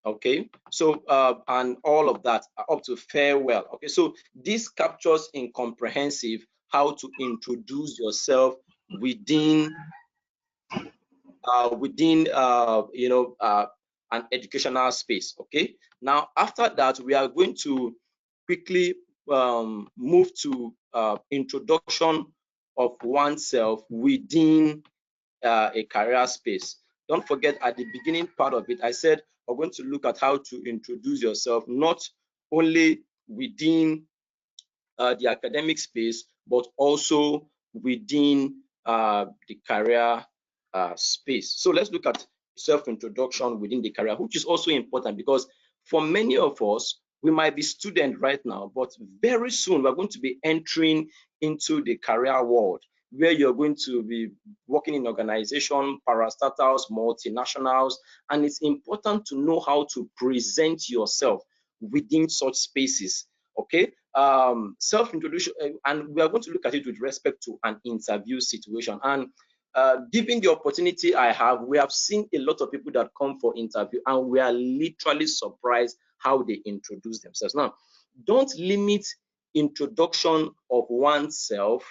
Okay, so and all of that up to farewell. Okay, so this captures in comprehensive how to introduce yourself within an educational space. Okay, now after that we are going to quickly move to introduction of oneself within a career space. Don't forget, at the beginning part of it, I said we're going to look at how to introduce yourself not only within the academic space, but also within the career space. So let's look at self-introduction within the career, which is also important because for many of us, we might be students right now, but very soon we're going to be entering into the career world where you're going to be working in organizations, parastatals, multinationals, and it's important to know how to present yourself within such spaces. Okay, self-introduction, and we are going to look at it with respect to an interview situation. And given the opportunity I have, we have seen a lot of people that come for interview, and we are literally surprised how they introduce themselves. Now, don't limit introduction of oneself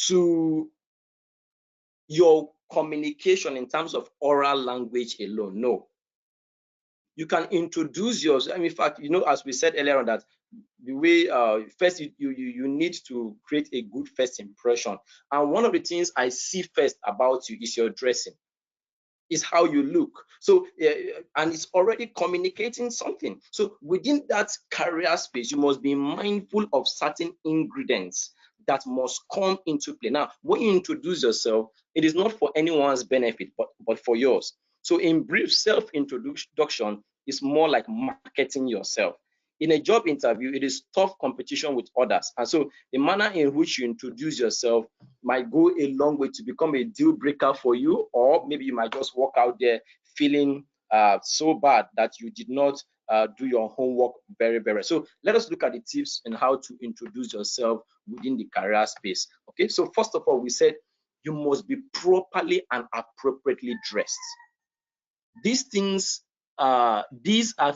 to your communication in terms of oral language alone. No, you can introduce yourself. In fact, as we said earlier on, that the way first you need to create a good first impression. And one of the things I see first about you is your dressing, is how you look. So and it's already communicating something. So within that career space, you must be mindful of certain ingredients that must come into play. Now, when you introduce yourself, it is not for anyone's benefit, but for yours. So in brief, self-introduction is more like marketing yourself. In a job interview, it is tough competition with others. And so the manner in which you introduce yourself might go a long way to become a deal breaker for you, or maybe you might just walk out there feeling so bad that you did not do your homework very, very. So let us look at the tips on how to introduce yourself within the career space. Okay, so first of all, we said you must be properly and appropriately dressed. These are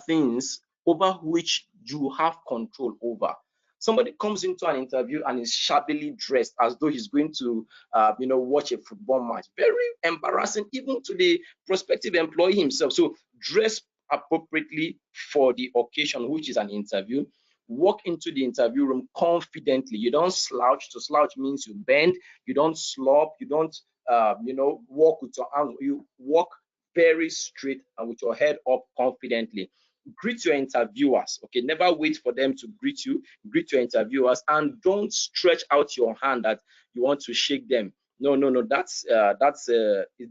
things over which you have control over. Somebody comes into an interview and is shabbily dressed as though he's going to watch a football match. Very embarrassing even to the prospective employee himself. So dress appropriately for the occasion, which is an interview. Walk into the interview room confidently. You don't slouch. To slouch means you bend. You don't slop. You don't walk with your arms. You walk very straight and with your head up confidently. Greet your interviewers. Okay, never wait for them to greet you. Greet your interviewers, and don't stretch out your hand that you want to shake them. No. That's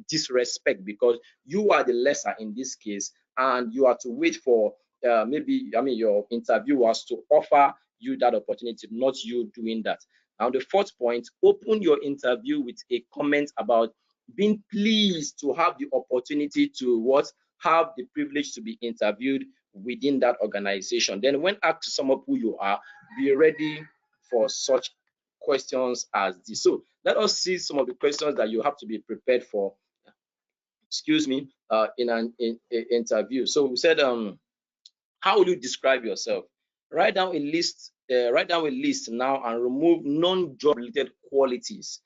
disrespect, because you are the lesser in this case, and you are to wait for your interviewers to offer you that opportunity, not you doing that. Now, the fourth point: open your interview with a comment about being pleased to have the opportunity to have the privilege to be interviewed within that organization. Then when asked to sum up who you are, be ready for such questions as this. So let us see some of the questions that you have to be prepared for, in an interview. So we said, how will you describe yourself? Write down a list now and remove non-job related qualities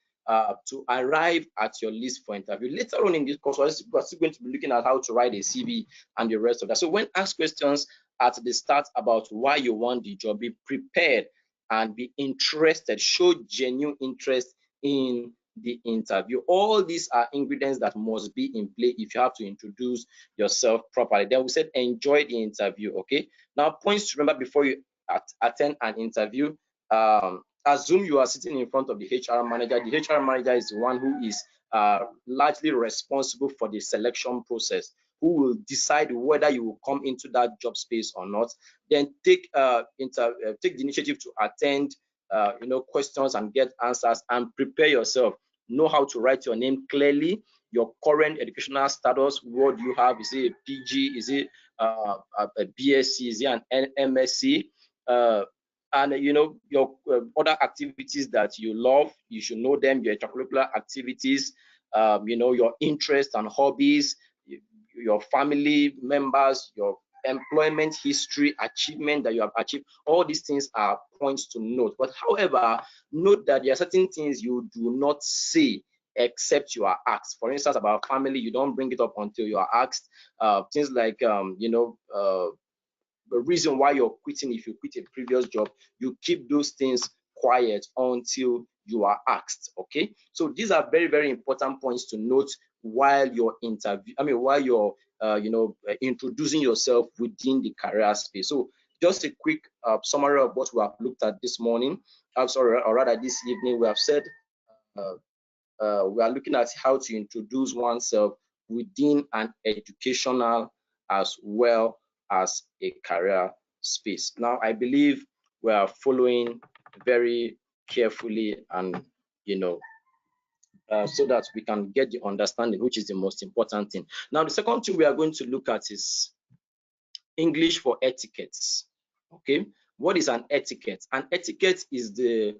to arrive at your list for interview. Later on in this course, we're still going to be looking at how to write a CV and the rest of that. So when asked questions at the start about why you want the job, be prepared and be interested. Show genuine interest in the interview. All these are ingredients that must be in play if you have to introduce yourself properly. Then we said enjoy the interview. Okay, now points to remember before you attend an interview. Assume you are sitting in front of the HR manager. The HR manager is the one who is largely responsible for the selection process, who will decide whether you will come into that job space or not. Then take the initiative to attend questions and get answers, and prepare yourself. Know how to write your name clearly, your current educational status. What do you have? Is it a PG? Is it a BSc? Is it an MSc? And your other activities that you love, you should know them. Your extracurricular activities, your interests and hobbies, your family members, your employment history, achievement that you have achieved. All these things are points to note. But however, note that there are certain things you do not say except you are asked. For instance, about family, you don't bring it up until you are asked. Things like the reason why you're quitting, if you quit a previous job, you keep those things quiet until you are asked. Okay, so these are very, very important points to note while you're while you're introducing yourself within the career space. So just a quick summary of what we have looked at this morning. I'm sorry, or rather this evening. We have said we are looking at how to introduce oneself within an educational as well as a career space. Now, I believe we are following very carefully, and so that we can get the understanding, which is the most important thing. Now, the second thing we are going to look at is English for etiquettes. Okay, what is an etiquette? An etiquette is the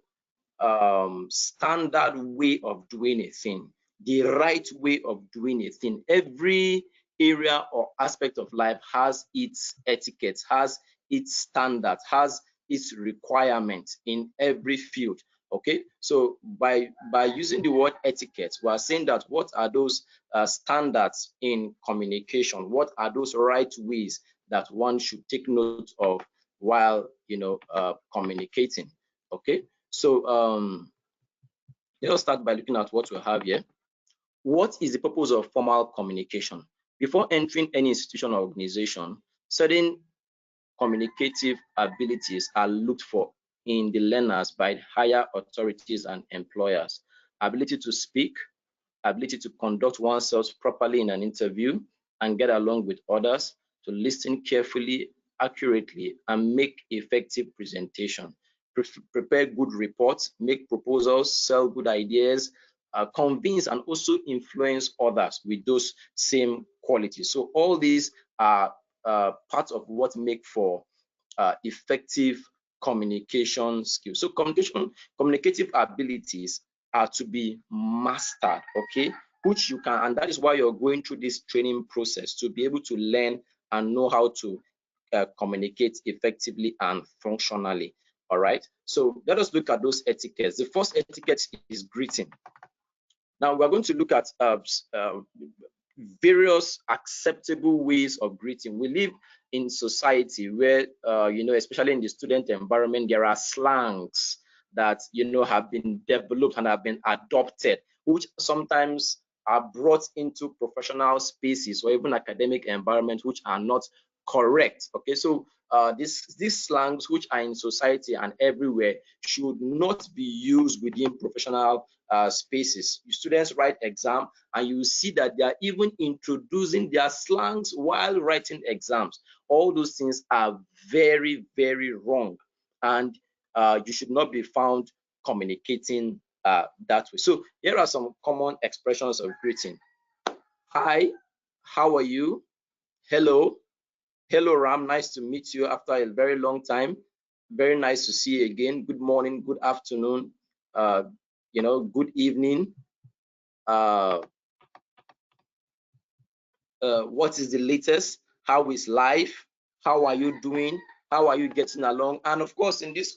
standard way of doing a thing, the right way of doing a thing. Every area or aspect of life has its etiquette, has its standards, has its requirements in every field. Okay, so by using the word etiquette, we are saying that what are those standards in communication? What are those right ways that one should take note of while communicating? Okay, so let us start by looking at what we have here. What is the purpose of formal communication? Before entering any institution or organization, certain communicative abilities are looked for in the learners by higher authorities and employers. Ability to speak, ability to conduct oneself properly in an interview and get along with others, to listen carefully, accurately, and make effective presentation. Prepare good reports, make proposals, sell good ideas, convince and also influence others with those same qualities. So all these are part of what make for effective communication skills. So communicative abilities are to be mastered, okay, which you can, and that is why you're going through this training process, to be able to learn and know how to communicate effectively and functionally. All right, so let us look at those etiquettes. The first etiquette is greeting. Now we're going to look at various acceptable ways of greeting. We live in society where, especially in the student environment, there are slangs that, have been developed and have been adopted, which sometimes are brought into professional spaces or even academic environments, which are not correct. Okay, so these slangs, which are in society and everywhere, should not be used within professional spaces. Students write exam and you see that they are even introducing their slangs while writing exams. All those things are very, very wrong, and you should not be found communicating that way. So here are some common expressions of greeting. Hi, how are you? Hello, hello Ram, nice to meet you after a very long time. Very nice to see you again. Good morning, good afternoon, good evening. What is the latest? How is life? How are you doing? How are you getting along? And of course, in this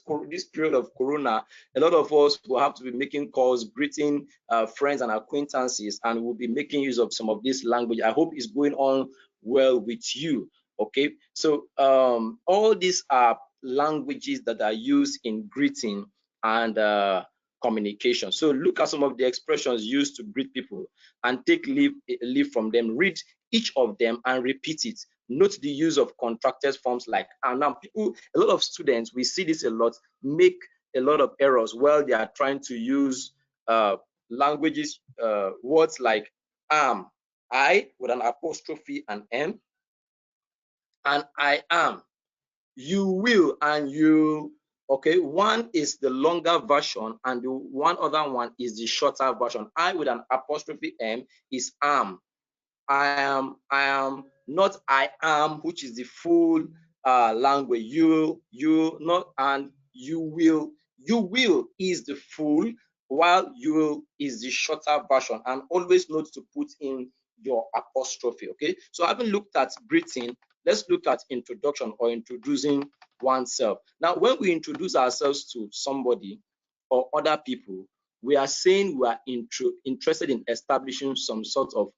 period of Corona, a lot of us will have to be making calls, greeting friends and acquaintances, and we'll be making use of some of this language. I hope it's going on well with you. Okay, so all these are languages that are used in greeting and communication. So look at some of the expressions used to greet people and take leave from them. Read each of them and repeat it. Note the use of contracted forms like and. Now a lot of students, we see this a lot, make a lot of errors while they are trying to use languages, words like am, I with an apostrophe and M, and I am, you will and you. Okay, one is the longer version and the one other one is the shorter version. I with an apostrophe M is am. I am, not I am, which is the full language. You not, and you will. You will is the full, while you will is the shorter version. And always note to put in your apostrophe. Okay, so having looked at greeting, let's look at introduction or introducing oneself. Now, when we introduce ourselves to somebody or other people, we are saying we are interested in establishing some sort of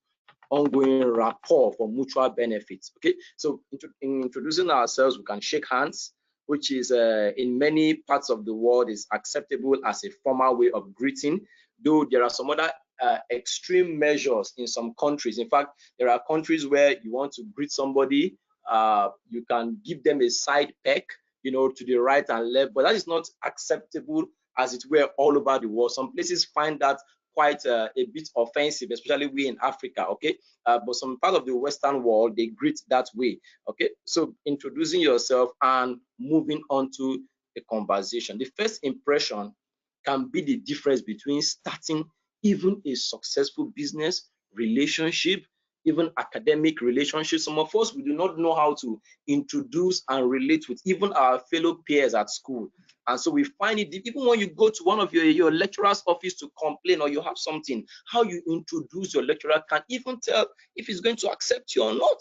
ongoing rapport for mutual benefits. Okay, so in introducing ourselves, we can shake hands, which is in many parts of the world is acceptable as a formal way of greeting, though there are some other extreme measures in some countries. In fact, there are countries where you want to greet somebody, you can give them a side peck, to the right and left, but that is not acceptable as it were all over the world. Some places find that quite a bit offensive, especially we in Africa. Okay, but some part of the Western world, they greet that way. Okay, so introducing yourself and moving on to a conversation. The first impression can be the difference between starting even a successful business relationship, even academic relationships. Some of us, we do not know how to introduce and relate with even our fellow peers at school. And so we find it, even when you go to one of your lecturer's office to complain or you have something, how you introduce your lecturer can even tell if he's going to accept you or not.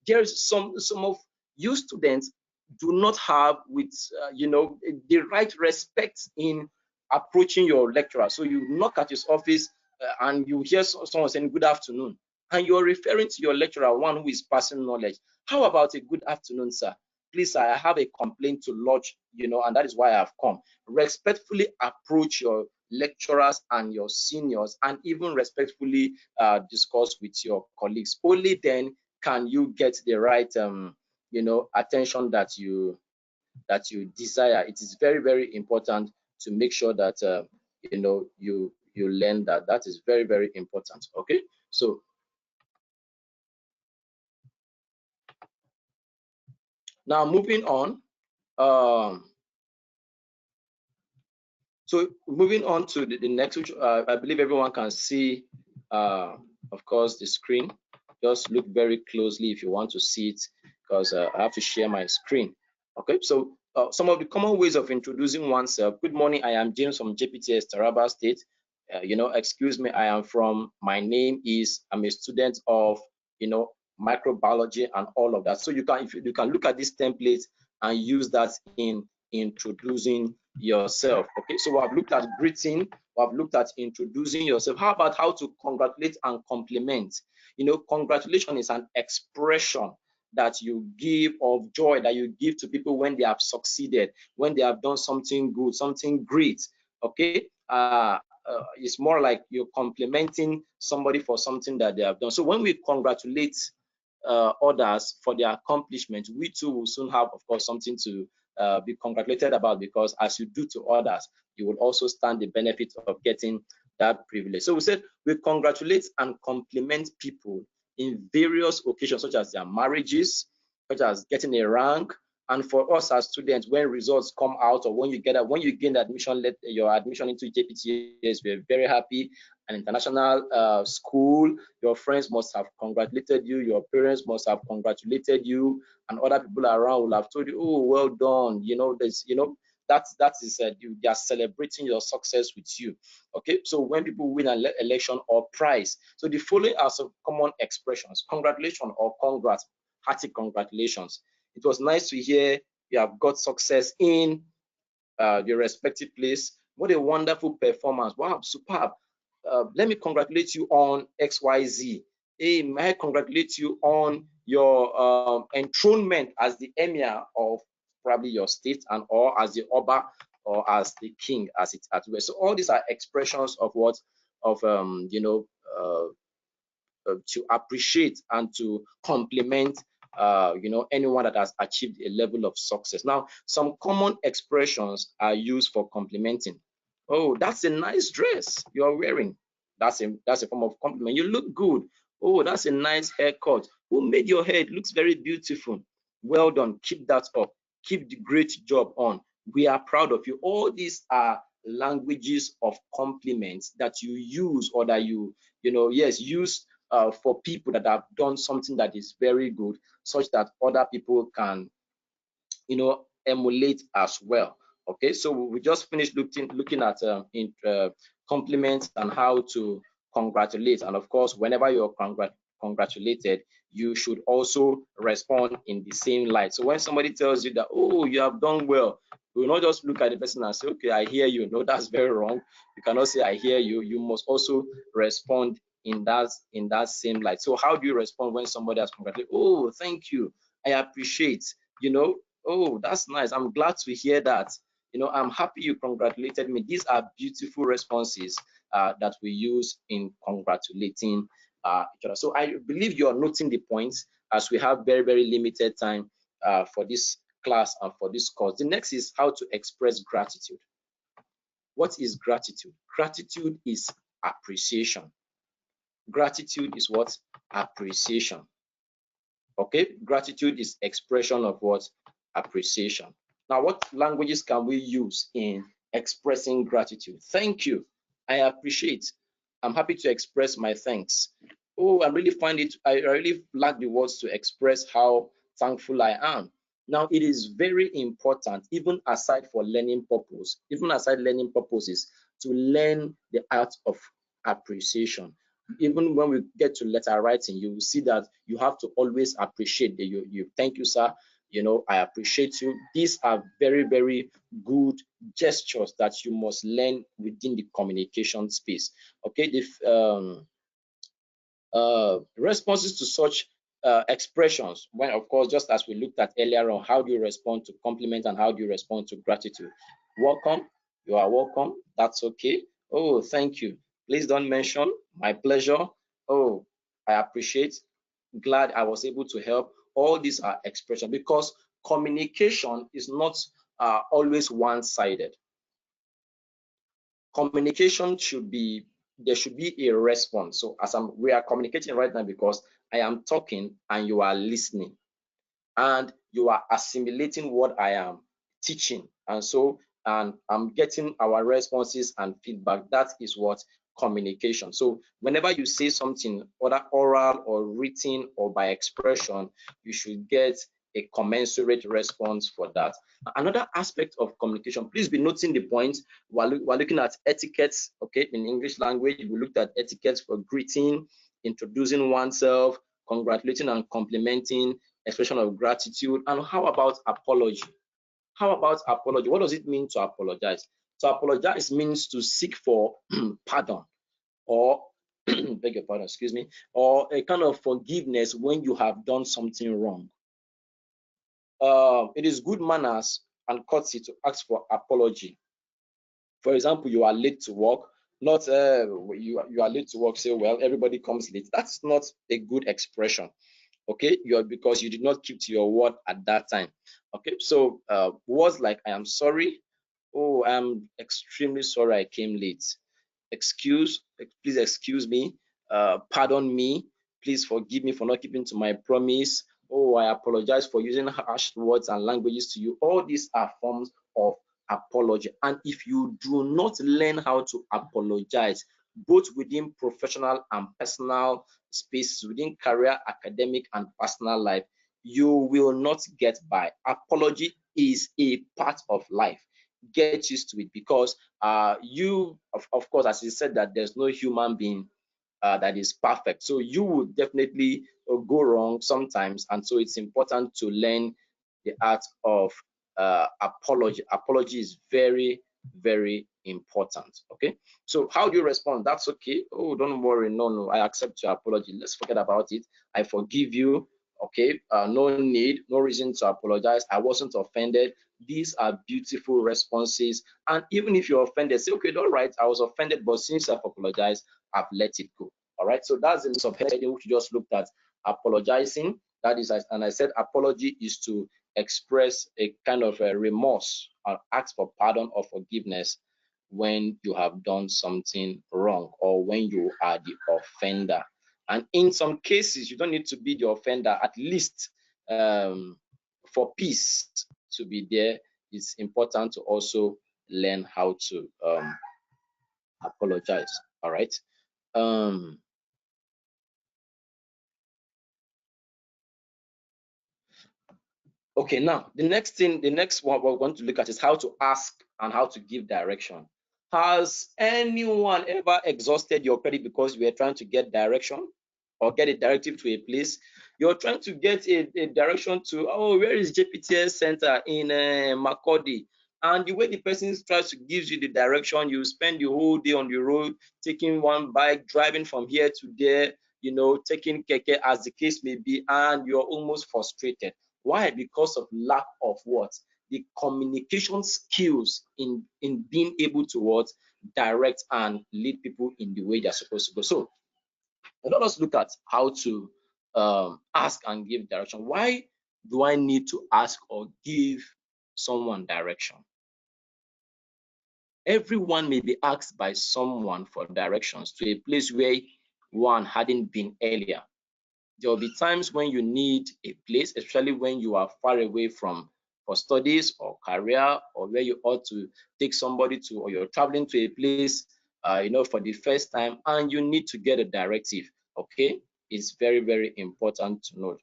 There is some of you students do not have with the right respect in approaching your lecturer. So you knock at his office and you hear someone saying good afternoon, and you're referring to your lecturer, one who is passing knowledge. How about a good afternoon, sir? Please, I have a complaint to lodge, and that is why I've come. Respectfully approach your lecturers and your seniors, and even respectfully discuss with your colleagues. Only then can you get the right, attention that you desire. It is very, very important to make sure that you learn that. That is very, very important. Okay, so now moving on. So moving on to the next, which I believe everyone can see, of course, the screen. Just look very closely if you want to see it, because I have to share my screen. Okay, so some of the common ways of introducing oneself. Good morning, I am James from JPTS Taraba State. Excuse me, my name is, I'm a student of, microbiology and all of that. So you can look at this template and use that in introducing yourself. Okay, so I've looked at greeting, I've looked at introducing yourself. How about how to congratulate and compliment? Congratulation is an expression that you give of joy, that you give to people when they have succeeded, when they have done something good, something great. Okay, it's more like you're complimenting somebody for something that they have done. So when we congratulate others for their accomplishment, we too will soon have, of course, something to be congratulated about, because as you do to others, you will also stand the benefit of getting that privilege. So we said we congratulate and compliment people in various occasions, such as their marriages, such as getting a rank, and for us as students, when results come out or when you gain admission, your admission into JPTS, we're very happy. An international school, your friends must have congratulated you, your parents must have congratulated you, and other people around will have told you, oh, well done. That is they are celebrating your success with you. Okay, so when people win an election or prize, so the following are some common expressions: congratulations or congrats, hearty congratulations. It was nice to hear you have got success in your respective place. What a wonderful performance! Wow, superb. Let me congratulate you on XYZ. Hey, may I congratulate you on your enthronement as the emir of probably your state, and or as the Oba, or as the king, as it's at where. So all these are expressions of what, of to appreciate and to compliment anyone that has achieved a level of success. Now, some common expressions are used for complimenting. Oh, that's a nice dress you're wearing. That's a form of compliment. You look good. Oh, that's a nice haircut. Who made your hair? It looks very beautiful. Well done. Keep that up. Keep the great job on. We are proud of you. All these are languages of compliments that you use, or that use for people that have done something that is very good, such that other people can emulate as well. Okay, so we just finished looking at compliments and how to congratulate. And of course, whenever you're congratulated, you should also respond in the same light. So when somebody tells you that, oh, you have done well, you will not just look at the person and say, okay, I hear you. No, that's very wrong. You cannot say I hear you. You must also respond in that same light. So how do you respond when somebody has congratulated? Oh, thank you. I appreciate. Oh, that's nice. I'm glad to hear that. I'm happy you congratulated me. These are beautiful responses that we use in congratulating each other. So I believe you are noting the points, as we have very, very limited time for this class and for this course. The next is how to express gratitude. What is gratitude? Gratitude is appreciation. Gratitude is what? Appreciation. Okay, gratitude is expression of what? Appreciation. Now, what languages can we use in expressing gratitude? Thank you. I appreciate. I'm happy to express my thanks. Oh, I really lack the words to express how thankful I am. Now, it is very important, even aside learning purposes, to learn the art of appreciation. Even when we get to letter writing, you will see that you have to always appreciate. You thank you, sir. I appreciate you. These are very, very good gestures that you must learn within the communication space. Okay, responses to such expressions, when, of course, just as we looked at earlier on, how do you respond to compliment and how do you respond to gratitude? Welcome. You are welcome. That's okay. Oh, thank you. Please don't mention. My pleasure. Oh, I appreciate. Glad I was able to help. All these are expressions, because communication is not always one-sided. Communication there should be a response. So we are communicating right now because I am talking and you are listening and you are assimilating what I am teaching. And I'm getting our responses and feedback. That is what communication. So whenever you say something, whether oral or written or by expression, you should get a commensurate response for that. Another aspect of communication, please be noting the points. We're looking at etiquettes. Okay, in English language, we looked at etiquettes for greeting, introducing oneself, congratulating and complimenting, expression of gratitude. And how about apology? How about apology? What does it mean to apologize? To apologize means to seek for pardon, or beg your pardon, excuse me, or a kind of forgiveness when you have done something wrong. It is good manners and courtesy to ask for apology. For example, you are late to work, not you are late to work, say, well, everybody comes late. That's not a good expression. Okay, because you did not keep to your word at that time. Okay, so words like I am sorry, oh, I'm extremely sorry I came late, please excuse me, pardon me, please forgive me for not keeping to my promise, oh, I apologize for using harsh words and languages to you. All these are forms of apology. And if you do not learn how to apologize, both within professional and personal spaces, within career, academic, and personal life, you will not get by. Apology is a part of life. Get used to it, because of course, as you said, that there's no human being that is perfect. So you will definitely go wrong sometimes. And so it's important to learn the art of apology. Apology is very, very important. Okay, so how do you respond? That's okay. Oh, don't worry. No, I accept your apology. Let's forget about it. I forgive you. Okay, no need, no reason to apologize. I wasn't offended. These are beautiful responses. And even if you're offended, say, okay, all right, I was offended, but since I've apologized, I've let it go. All right, so that's the subheading which we just looked at. Apologizing, that is, and I said apology is to express a kind of a remorse or ask for pardon or forgiveness when you have done something wrong or when you are the offender. And in some cases, you don't need to be the offender. At least for peace to be there, it's important to also learn how to apologize. All right. Okay, now the next one we're going to look at is how to ask and how to give direction. Has anyone ever exhausted your credit because you were trying to get direction? or get a directive to a place. You're trying to get a direction to, oh, where is JPTS Center in Makurdi? And the way the person tries to give you the direction, you spend the whole day on the road, taking one bike, driving from here to there, you know, taking keke as the case may be, and you're almost frustrated. Why? Because of lack of what? The communication skills in being able to what? Direct and lead people in the way they're supposed to go. So let us look at how to ask and give direction. Why do I need to ask or give someone direction? Everyone may be asked by someone for directions to a place where one hadn't been earlier. There will be times when you need a place, especially when you are far away from for studies or career, or where you ought to take somebody to, or you're traveling to a place, you know, for the first time, and you need to get a directive. Okay, it's very, very important to know.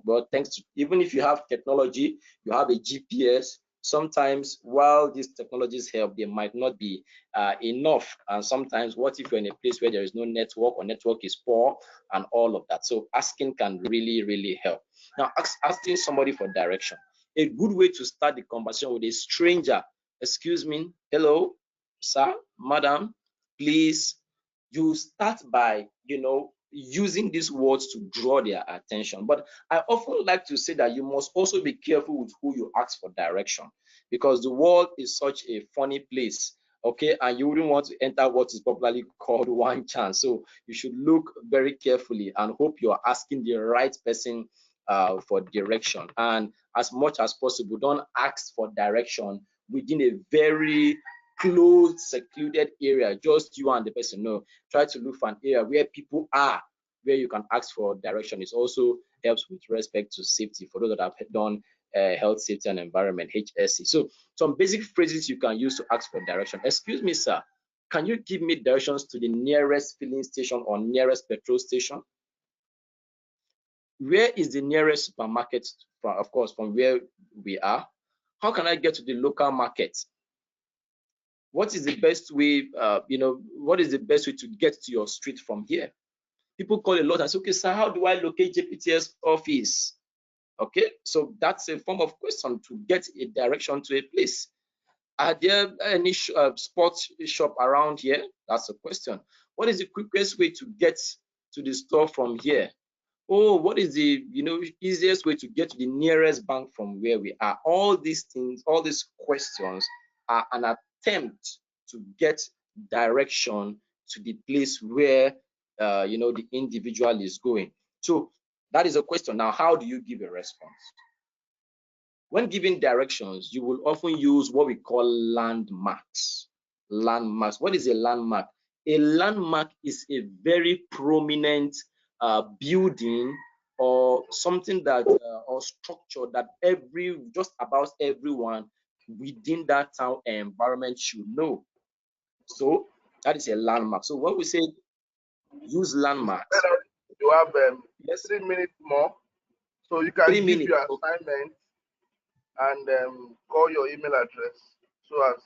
But thanks to, even if you have technology, you have a GPS. Sometimes, while these technologies help, they might not be enough. And sometimes, what if you're in a place where there is no network, or network is poor, and all of that? So asking can really, really help. Now, asking somebody for direction. A good way to start the conversation with a stranger. Excuse me, hello, sir, madam, please. You start by, you know, using these words to draw their attention. But I often like to say that you must also be careful with who you ask for direction, because the world is such a funny place. Okay, and you wouldn't want to enter what is popularly called one chance. So you should look very carefully and hope you are asking the right person for direction. And as much as possible, don't ask for direction within a very closed, secluded area, just you and the person. No, try to look for an area where people are, where you can ask for direction. It also helps with respect to safety for those that have done health, safety, and environment, HSC. So some basic phrases you can use to ask for direction. Excuse me, sir, can you give me directions to the nearest filling station or nearest petrol station? Where is the nearest supermarket from, of course, from where we are? How can I get to the local market? What is the best way, you know, what is the best way to get to your street from here? People call a lot and say, okay, sir, how do I locate JPTS office? Okay, so that's a form of question to get a direction to a place. Are there any sports shop around here? That's a question. What is the quickest way to get to the store from here? Oh, what is the, you know, easiest way to get to the nearest bank from where we are? All these things, all these questions are an attempt to get direction to the place where you know, the individual is going. So that is a question. Now, how do you give a response? When giving directions, you will often use what we call landmarks. Landmarks. What is a landmark? A landmark is a very prominent building or something that or structure that just about everyone within that town environment should know. So that is a landmark. So when we say use landmarks, You have yes, 3 minutes more, so you can 3 minutes. give your assignment and call your email address so as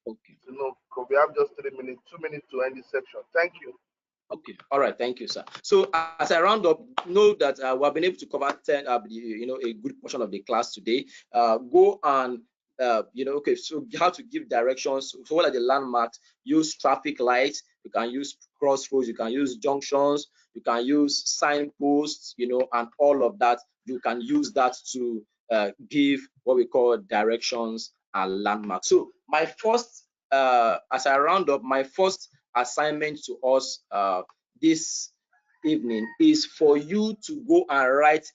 Okay. to know. Because we have just 3 minutes, 2 minutes to end this section. Thank you. Okay, all right, thank you, sir. So as I round up, know that we have been able to cover 10, you know, a good portion of the class today. Go and you know, okay, so how to give directions. So what are the landmarks? Use traffic lights. You can use crossroads. You can use junctions. You can use signposts. You know, and all of that. You can use that to give what we call directions and landmarks. So my first, as I round up, my first assignment to us this evening is for you to go and write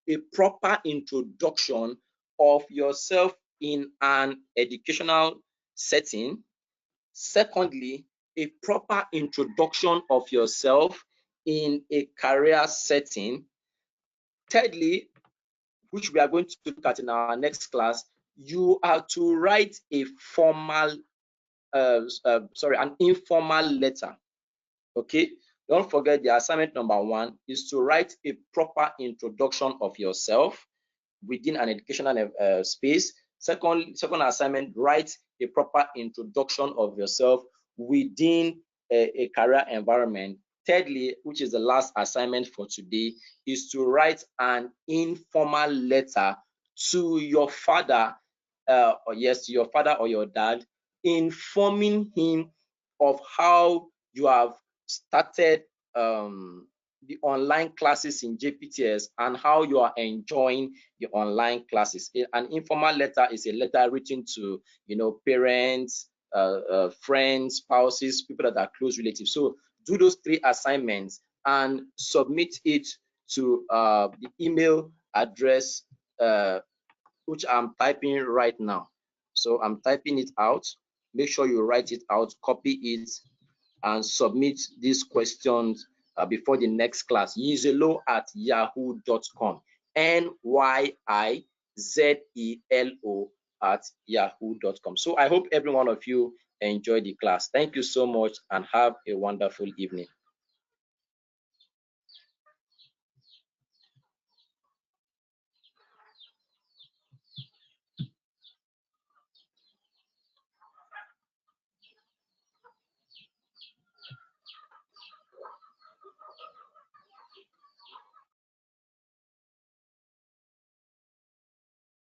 a proper introduction of yourself in an educational setting. Secondly, a proper introduction of yourself in a career setting. Thirdly, which we are going to look at in our next class, you are to write a formal, an informal letter. Okay, don't forget the assignment number 1 is to write a proper introduction of yourself within an educational space. Second assignment, write a proper introduction of yourself within a career environment. thirdly, which is the last assignment for today, is to write an informal letter to your father, or yes, to your father or your dad, informing him of how you have started the online classes in JPTS and how you are enjoying the online classes. An informal letter is a letter written to, parents, friends, spouses, people that are close relatives. So do those 3 assignments and submit it to the email address which I'm typing right now. So I'm typing it out. Make sure you write it out, copy it, and submit these questions before the next class. Nyizelo@yahoo.com. NYIZELO@yahoo.com. So I hope every one of you enjoyed the class. Thank you so much and have a wonderful evening.